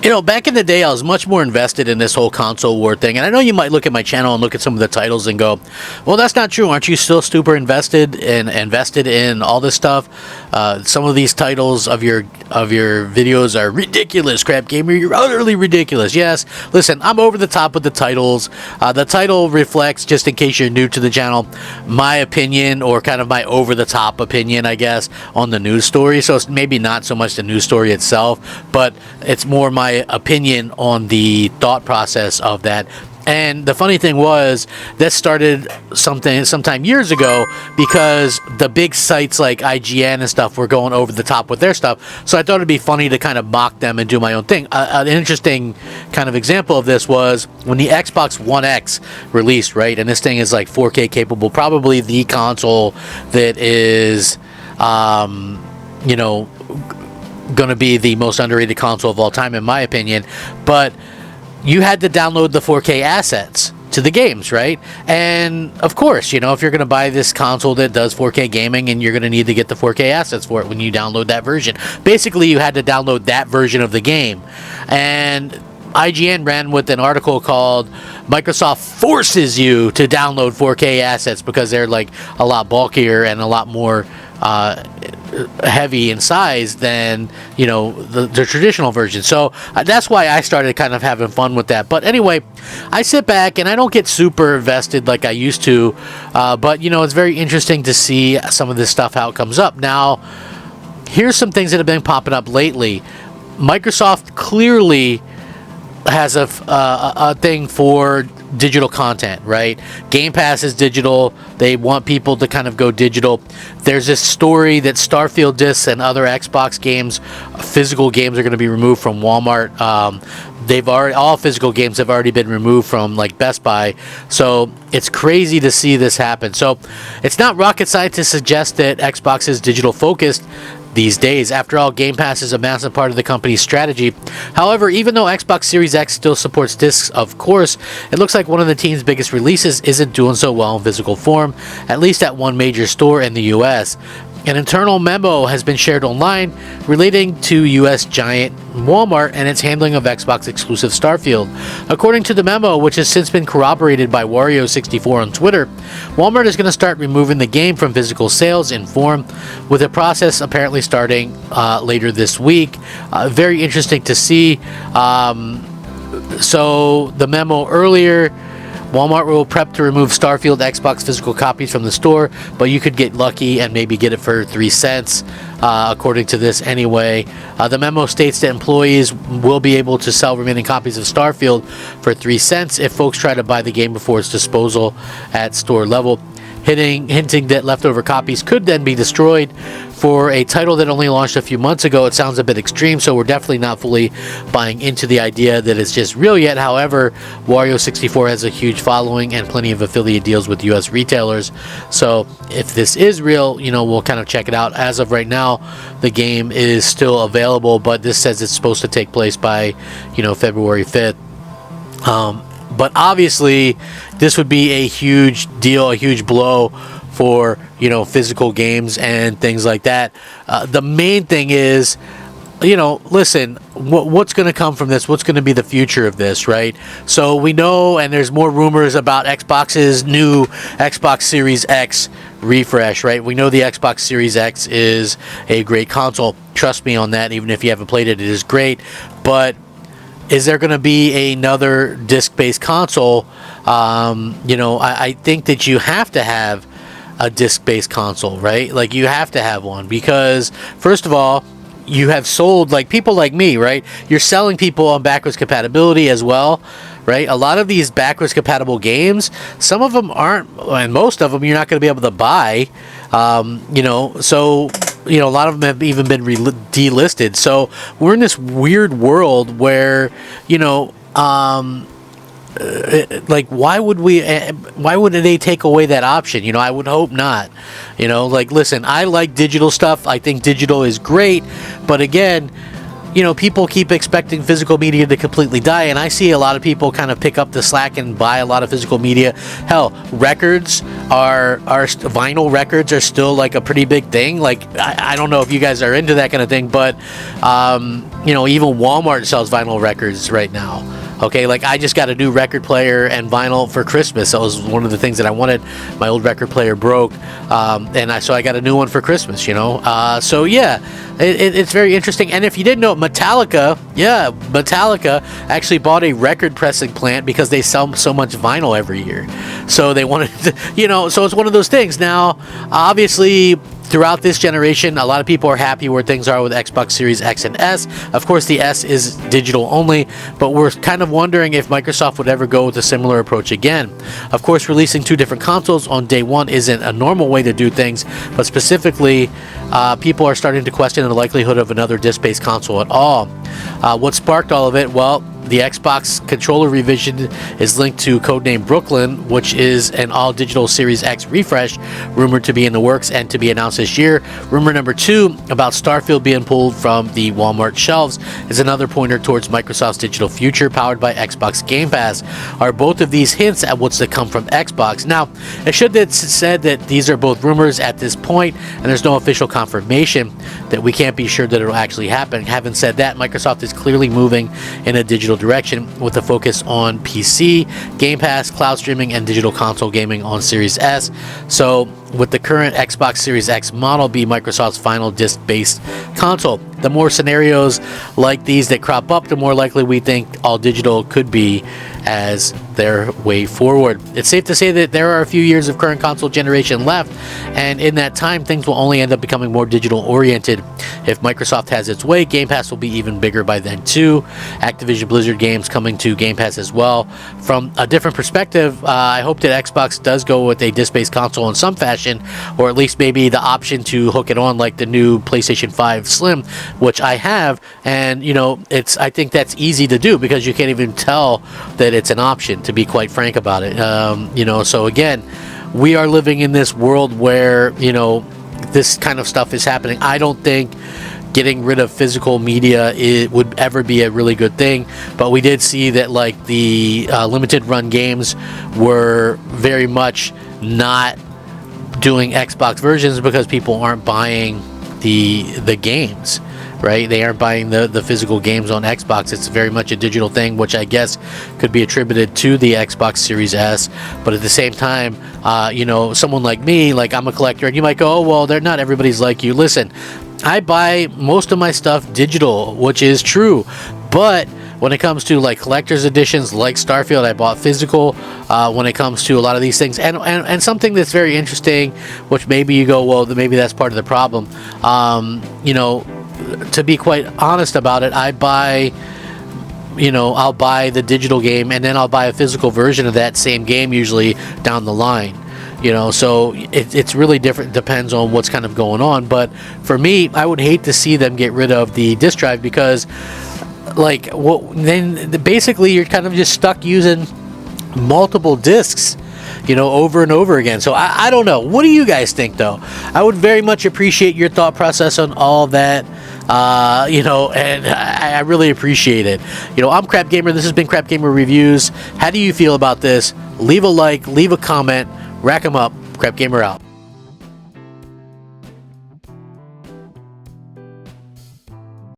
Back in the day, I was much more invested in this whole console war thing. And I know you might look at my channel and look at some of the titles and go, well, that's not true. Aren't you still super invested in all this stuff? Some of these titles of your videos are ridiculous, Crap Gamer. You're utterly ridiculous. Yes, listen, I'm over the top with the titles. The title reflects, just in case you're new to the channel, my opinion, or kind of my over-the-top opinion, I guess, on the news story. So it's maybe not so much the news story itself, but it's more my opinion on the thought process of that. And the funny thing was, that started sometime years ago, because the big sites like IGN and stuff were going over the top with their stuff. So I thought it'd be funny to kind of mock them and do my own thing. An interesting kind of example of this was when the Xbox One X released, right? And this thing is like 4K capable, probably the console that is, going to be the most underrated console of all time, in my opinion. But you had to download the 4K assets to the games, right? And of course, if you're going to buy this console that does 4K gaming, and you're going to need to get the 4K assets for it when you download that version. Basically, you had to download that version of the game. And IGN ran with an article called Microsoft forces you to download 4K assets because they're like a lot bulkier and a lot more heavy in size than the traditional version. So that's why I started kind of having fun with that. But anyway, I sit back and I don't get super invested like I used to, but it's very interesting to see some of this stuff, how it comes up. Now, here's some things that have been popping up lately. Microsoft clearly has a thing for digital content, right? Game Pass is digital. They want people to kind of go digital. There's this story that Starfield discs and other Xbox games, physical games, are going to be removed from Walmart. All physical games have already been removed from like Best Buy. So it's crazy to see this happen. So it's not rocket science to suggest that Xbox is digital focused these days. After all, Game Pass is a massive part of the company's strategy. However, even though Xbox Series X still supports discs, of course, it looks like one of the team's biggest releases isn't doing so well in physical form, at least at one major store in the US. An internal memo has been shared online relating to U.S. giant Walmart and its handling of Xbox exclusive Starfield. According to the memo, which has since been corroborated by Wario64 on Twitter, Walmart is going to start removing the game from physical sales in form, with a process apparently starting later this week. Very interesting to see. So the memo earlier, Walmart will prep to remove Starfield Xbox physical copies from the store, but you could get lucky and maybe get it for 3 cents, according to this anyway. The memo states that employees will be able to sell remaining copies of Starfield for 3 cents if folks try to buy the game before its disposal at store level, hinting that leftover copies could then be destroyed. For a title that only launched a few months ago, it sounds a bit extreme, so we're definitely not fully buying into the idea that it's just real yet. However, Wario64 has a huge following and plenty of affiliate deals with US retailers, so if this is real, we'll kind of check it out. As of right now, the game is still available, but this says it's supposed to take place by February 5th. But obviously, this would be a huge deal, a huge blow for physical games and things like that. The main thing is, listen, what's going to come from this? What's going to be the future of this, right? So we know, and there's more rumors about Xbox's new Xbox Series X refresh, right? We know the Xbox Series X is a great console. Trust me on that. Even if you haven't played it, it is great. But is there going to be another disc-based console? I think that you have to have a disc-based console, right? Like, you have to have one, because first of all, you have sold, like, people like me, right? You're selling people on backwards compatibility as well, right? A lot of these backwards compatible games, some of them aren't, and most of them you're not going to be able to buy. So a lot of them have even been delisted. So we're in this weird world where like, why would they take away that option? I would hope not. Listen, I like digital stuff. I think digital is great, but again, people keep expecting physical media to completely die, and I see a lot of people kind of pick up the slack and buy a lot of physical media. Hell, vinyl records are still like a pretty big thing. Like, I don't know if you guys are into that kind of thing, but even Walmart sells vinyl records right now. Okay, like I just got a new record player and vinyl for Christmas. That was one of the things that I wanted. My old record player broke, so I got a new one for Christmas. So yeah, it's very interesting. And if you didn't know, Metallica actually bought a record pressing plant because they sell so much vinyl every year. So they wanted to, so it's one of those things. Now, obviously, throughout this generation, a lot of people are happy where things are with Xbox Series X and S. Of course, the S is digital only, but we're kind of wondering if Microsoft would ever go with a similar approach again. Of course, releasing two different consoles on day one isn't a normal way to do things, but specifically, people are starting to question the likelihood of another disc-based console at all. What sparked all of it? Well, the Xbox controller revision is linked to codename Brooklyn, which is an all-digital Series X refresh, rumored to be in the works and to be announced this year. Rumor number 2 about Starfield being pulled from the Walmart shelves is another pointer towards Microsoft's digital future, powered by Xbox Game Pass. Are both of these hints at what's to come from Xbox? Now, it should have said that these are both rumors at this point, and there's no official confirmation that we can't be sure that it'll actually happen. Having said that, Microsoft is clearly moving in a digital direction with a focus on PC, Game Pass, cloud streaming, and digital console gaming on Series S. So, with the current Xbox Series X model be Microsoft's final disc-based console. The more scenarios like these that crop up, the more likely we think all digital could be as their way forward. It's safe to say that there are a few years of current console generation left, and in that time, things will only end up becoming more digital-oriented. If Microsoft has its way, Game Pass will be even bigger by then too. Activision Blizzard games coming to Game Pass as well. From a different perspective, I hope that Xbox does go with a disc-based console in some fashion, or at least maybe the option to hook it on like the new PlayStation 5 Slim, which I have, and I think that's easy to do because you can't even tell that it's an option, to be quite frank about it. So again, we are living in this world where this kind of stuff is happening. I don't think getting rid of physical media would ever be a really good thing, but we did see that like the limited run games were very much not doing Xbox versions because people aren't buying the games, right? They aren't buying the physical games on Xbox. It's very much a digital thing, which I guess could be attributed to the Xbox Series S. But at the same time, someone like me, like I'm a collector, and you might go, oh, well, they're not everybody's like you. Listen, I buy most of my stuff digital, which is true, but when it comes to like collector's editions like Starfield, I bought physical. When it comes to a lot of these things, and something that's very interesting, which maybe you go, well, maybe that's part of the problem. To be quite honest about it, I'll buy the digital game and then I'll buy a physical version of that same game usually down the line. So it's really different. Depends on what's kind of going on. But for me, I would hate to see them get rid of the disk drive because, then basically you're kind of just stuck using multiple discs, over and over again. So I don't know. What do you guys think, though? I would very much appreciate your thought process on all that. And I really appreciate it. I'm Crap Gamer. This has been Crap Gamer Reviews. How do you feel about this? Leave a like, leave a comment, rack 'em up. Crap Gamer out.